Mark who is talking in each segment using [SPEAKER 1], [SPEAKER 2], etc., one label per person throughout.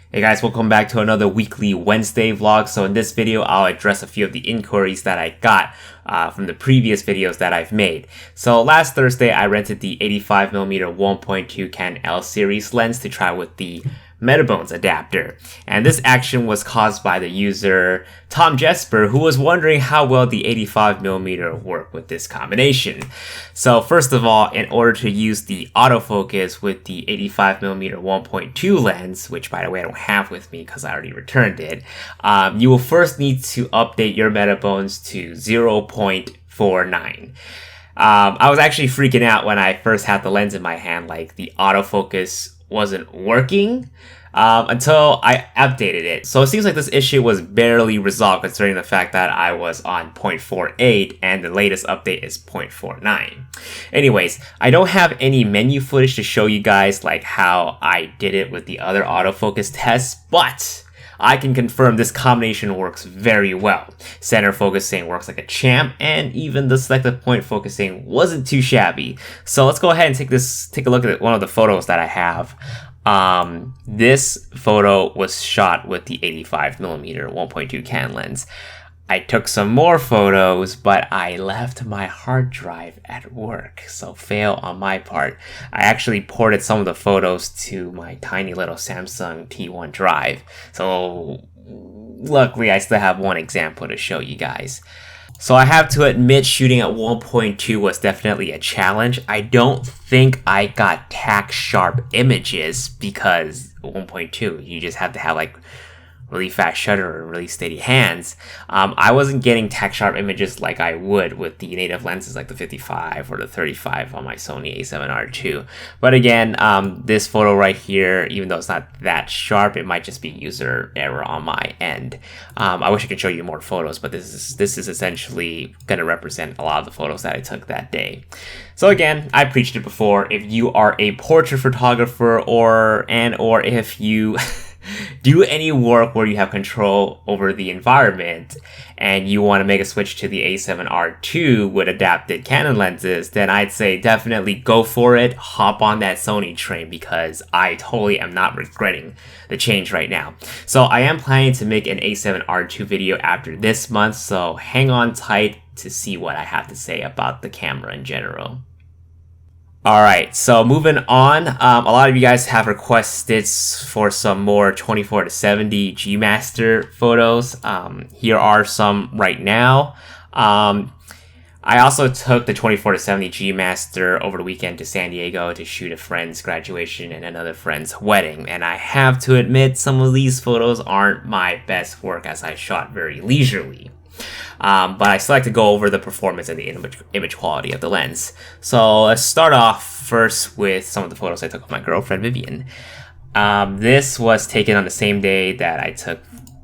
[SPEAKER 1] Hey guys, welcome back to another weekly Wednesday vlog. So in this video, I'll address a few of the inquiries that I got from the previous videos that I've made. So last Thursday, I rented the 85mm 1.2 Canon L series lens to try with the Metabones adapter. And this action was caused by the user TomJesper, who was wondering how well the 85mm worked with this combination. So first of all, in order to use the autofocus with the 85mm 1.2 lens, which by the way I don't have with me because I already returned it, you will first need to update your Metabones to 0.49. I was actually freaking out when I first had the lens in my hand, like the autofocus wasn't working until I updated it. So it seems like this issue was barely resolved considering the fact that I was on 0.48 and the latest update is 0.49. Anyways, I don't have any menu footage to show you guys like how I did it with the other autofocus tests, but I can confirm this combination works very well. Center focusing works like a champ, and even the selective point focusing wasn't too shabby. So let's go ahead and take a look at one of the photos that I have. This photo was shot with the 85mm 1.2 Canon lens. I took some more photos, but I left my hard drive at work, so fail on my part. I actually ported some of the photos to my tiny little Samsung T1 drive, so luckily I still have one example to show you guys. So I have to admit, shooting at 1.2 was definitely a challenge. I don't think I got tack-sharp images because 1.2, you just have to have like really fast shutter or really steady hands. I wasn't getting tack-sharp images like I would with the native lenses like the 55 or the 35 on my Sony A7R II. But again, this photo right here, even though it's not that sharp, it might just be user error on my end. I wish I could show you more photos, but this is essentially going to represent a lot of the photos that I took that day. So again, I preached it before. If you are a portrait photographer or if you do any work where you have control over the environment and you want to make a switch to the A7R II with adapted Canon lenses, then I'd say definitely go for it. Hop on that Sony train because I totally am not regretting the change right now. So I am planning to make an A7R II video after this month, so hang on tight to see what I have to say about the camera in general. Alright, so moving on, a lot of you guys have requested for some more 24-70 G Master photos. Here are some right now. I also took the 24-70 G Master over the weekend to San Diego to shoot a friend's graduation and another friend's wedding. And I have to admit, some of these photos aren't my best work as I shot very leisurely. But I still like to go over the performance and the image quality of the lens. So let's start off first with some of the photos I took of my girlfriend Vivian. This was taken on the same day that I took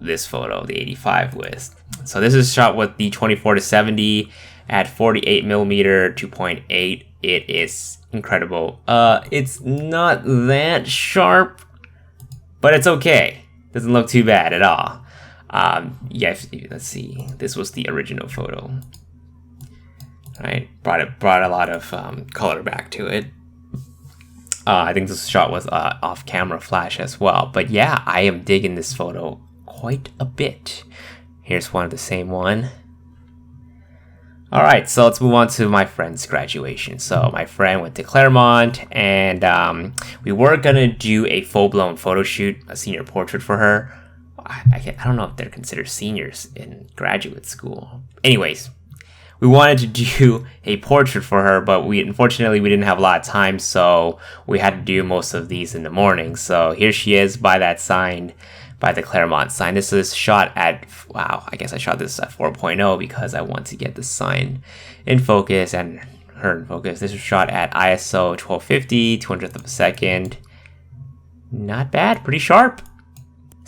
[SPEAKER 1] this photo, the 85 with. So this is shot with the 24-70 at 48mm 2.8. It is incredible. It's not that sharp, but it's okay. Doesn't look too bad at all. Yeah, let's see. This was the original photo. Right, brought a lot of color back to it. I think this shot was off-camera flash as well. But yeah, I am digging this photo quite a bit. Here's one of the same one. Alright, so let's move on to my friend's graduation. So my friend went to Claremont, and we were gonna do a full-blown photo shoot, a senior portrait for her. I don't know if they're considered seniors in graduate school. Anyways, we wanted to do a portrait for her, but unfortunately we didn't have a lot of time, so we had to do most of these in the morning. So here she is by that sign, by the Claremont sign. This is shot at, wow, I guess I shot this at 4.0 because I want to get the sign in focus and her in focus. This was shot at ISO 1250, 200th of a second. Not bad, pretty sharp.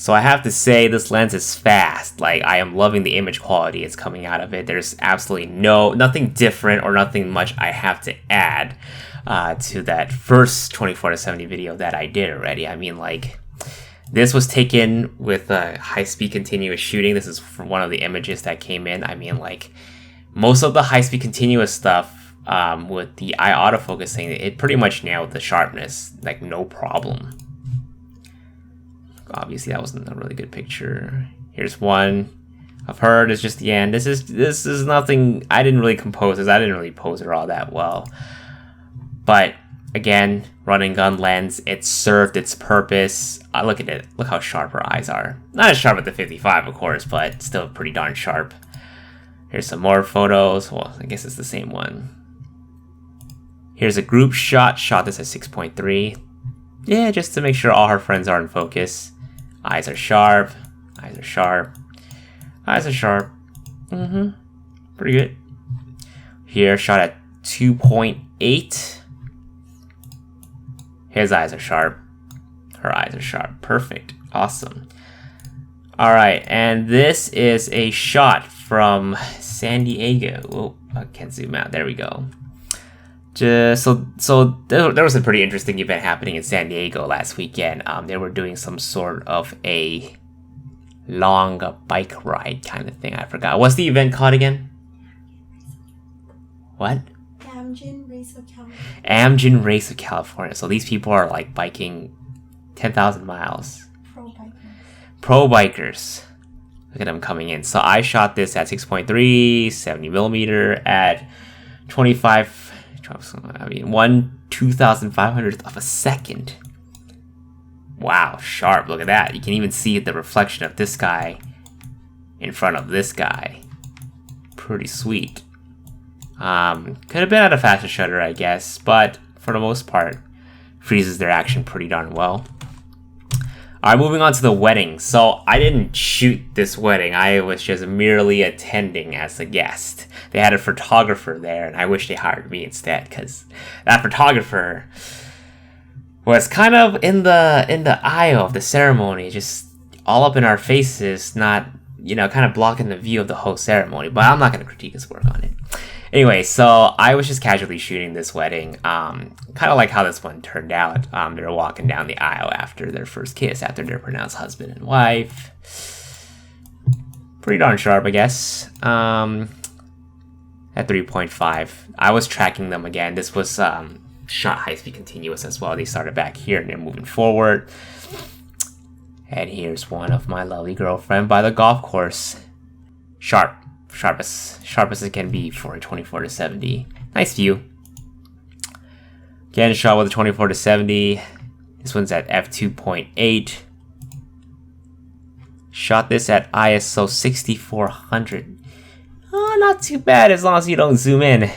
[SPEAKER 1] So I have to say this lens is fast. Like, I am loving the image quality it's coming out of it. There's absolutely nothing different or nothing much I have to add to that first 24-70 video that I did already. I mean, like, this was taken with high-speed continuous shooting. This is from one of the images that came in. I mean, like, most of the high-speed continuous stuff with the eye autofocusing, it pretty much nailed the sharpness, like, no problem. obviously that wasn't a really good picture. Here's one of her. It's just the end. This is nothing. I didn't really compose this. I didn't really pose her all that well. But again, running gun lens, it served its purpose. Look at it. Look how sharp her eyes are. Not as sharp as the 55, of course, but still pretty darn sharp. Here's some more photos. Well, I guess it's the same one. Here's a group shot. Shot this at 6.3. Yeah, just to make sure all her friends are in focus. Eyes are sharp. Eyes are sharp. Eyes are sharp. Pretty good. Here, shot at 2.8. His eyes are sharp. Her eyes are sharp. Perfect. Awesome. Alright, and this is a shot from San Diego. Oh, I can't zoom out. There we go. So there was a pretty interesting event happening in San Diego last weekend. They were doing some sort of a long bike ride kind of thing. I forgot. What's the event called again? What?
[SPEAKER 2] Amgen Race of California.
[SPEAKER 1] Amgen Race of California. So these people are like biking 10,000 miles. Pro bikers. Look at them coming in. So I shot this at 6.3, 70mm at 25. I mean, 1/2500th of a second. Wow, sharp. Look at that. You can even see the reflection of this guy in front of this guy. Pretty sweet. Could have been at a faster shutter, I guess, but for the most part, freezes their action pretty darn well. Alright, moving on to the wedding. So I didn't shoot this wedding. I was just merely attending as a guest. They had a photographer there, and I wish they hired me instead, because that photographer was kind of in the aisle of the ceremony, just all up in our faces, not, you know, kind of blocking the view of the whole ceremony. But I'm not going to critique his work on it. Anyway, so I was just casually shooting this wedding. Kind of like how this one turned out. They were walking down the aisle after their first kiss, after their pronounced husband and wife. Pretty darn sharp, I guess. At 3.5. I was tracking them again. This was shot high-speed continuous as well. They started back here and they're moving forward. And here's one of my lovely girlfriend by the golf course. Sharp as it can be for a 24-70. Nice view. Again, shot with a 24-70. This one's at f2.8. Shot this at ISO 6400. Oh, not too bad as long as you don't zoom in.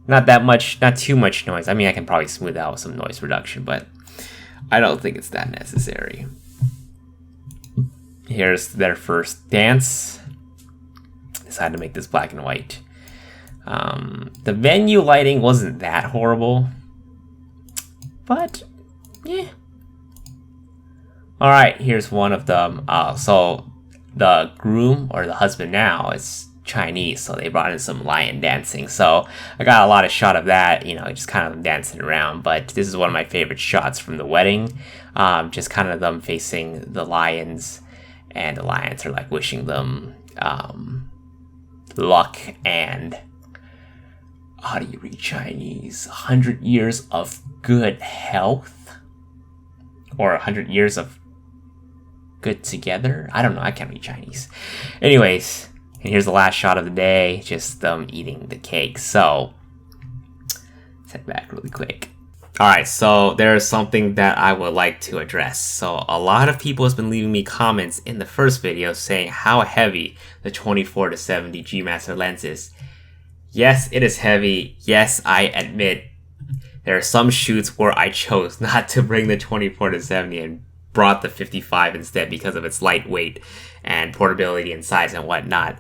[SPEAKER 1] Not that much, not too much noise. I mean, I can probably smooth out with some noise reduction, but I don't think it's that necessary. Here's their first dance. Decided to make this black and white. The venue lighting wasn't that horrible, but yeah. All right, here's one of them. So the groom, or the husband now, is Chinese, so they brought in some lion dancing. So I got a lot of shot of that, you know, just kind of dancing around. But this is one of my favorite shots from the wedding. Just kind of them facing the lions, and the lions are like wishing them luck and, how do you read Chinese? 100 years of good health? Or 100 years of good together? I don't know, I can't read Chinese. Anyways, and here's the last shot of the day, just them eating the cake. So, let's head back really quick. Alright, so there's something that I would like to address. So a lot of people has been leaving me comments in the first video saying how heavy the 24-70 G Master lens is. Yes, it is heavy. Yes, I admit there are some shoots where I chose not to bring the 24-70 and brought the 55 instead because of its lightweight and portability and size and whatnot.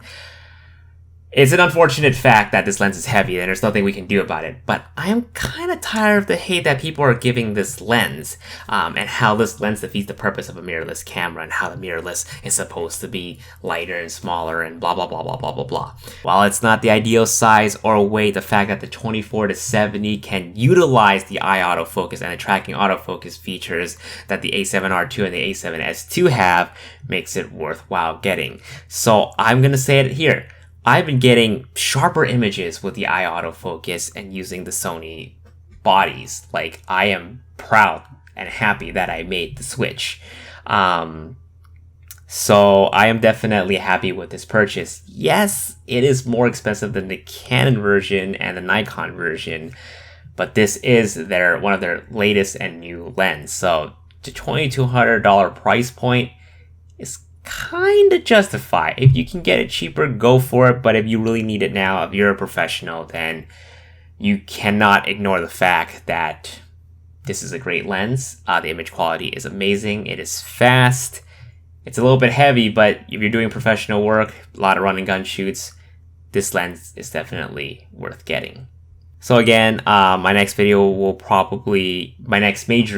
[SPEAKER 1] It's an unfortunate fact that this lens is heavy and there's nothing we can do about it, but I am kind of tired of the hate that people are giving this lens, and how this lens defeats the purpose of a mirrorless camera, and how the mirrorless is supposed to be lighter and smaller and blah blah blah blah blah blah blah. While it's not the ideal size or weight, the fact that the 24-70 can utilize the eye autofocus and the tracking autofocus features that the A7R II and the A7S II have makes it worthwhile getting. So I'm gonna say it here. I've been getting sharper images with the eye autofocus and using the Sony bodies. Like, I am proud and happy that I made the switch. So I am definitely happy with this purchase. Yes, it is more expensive than the Canon version and the Nikon version, but this is one of their latest and new lens. So the $2,200 price point is kind of justified. If you can get it cheaper, go for it. But if you really need it now, if you're a professional, then you cannot ignore the fact that this is a great lens. The image quality is amazing. It is fast. It's a little bit heavy, but if you're doing professional work, a lot of run and gun shoots, this lens is definitely worth getting. So again, my next major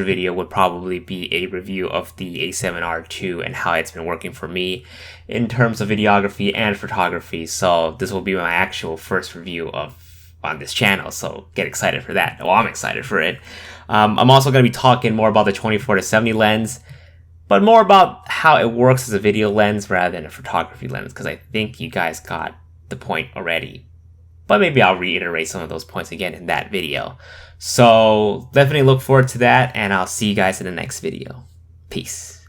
[SPEAKER 1] video would probably be a review of the A7R II and how it's been working for me in terms of videography and photography. So this will be my actual first review on this channel. So get excited for that. Well, I'm excited for it. I'm also going to be talking more about the 24-70 lens, but more about how it works as a video lens rather than a photography lens, because I think you guys got the point already. But maybe I'll reiterate some of those points again in that video. So definitely look forward to that, and I'll see you guys in the next video. Peace.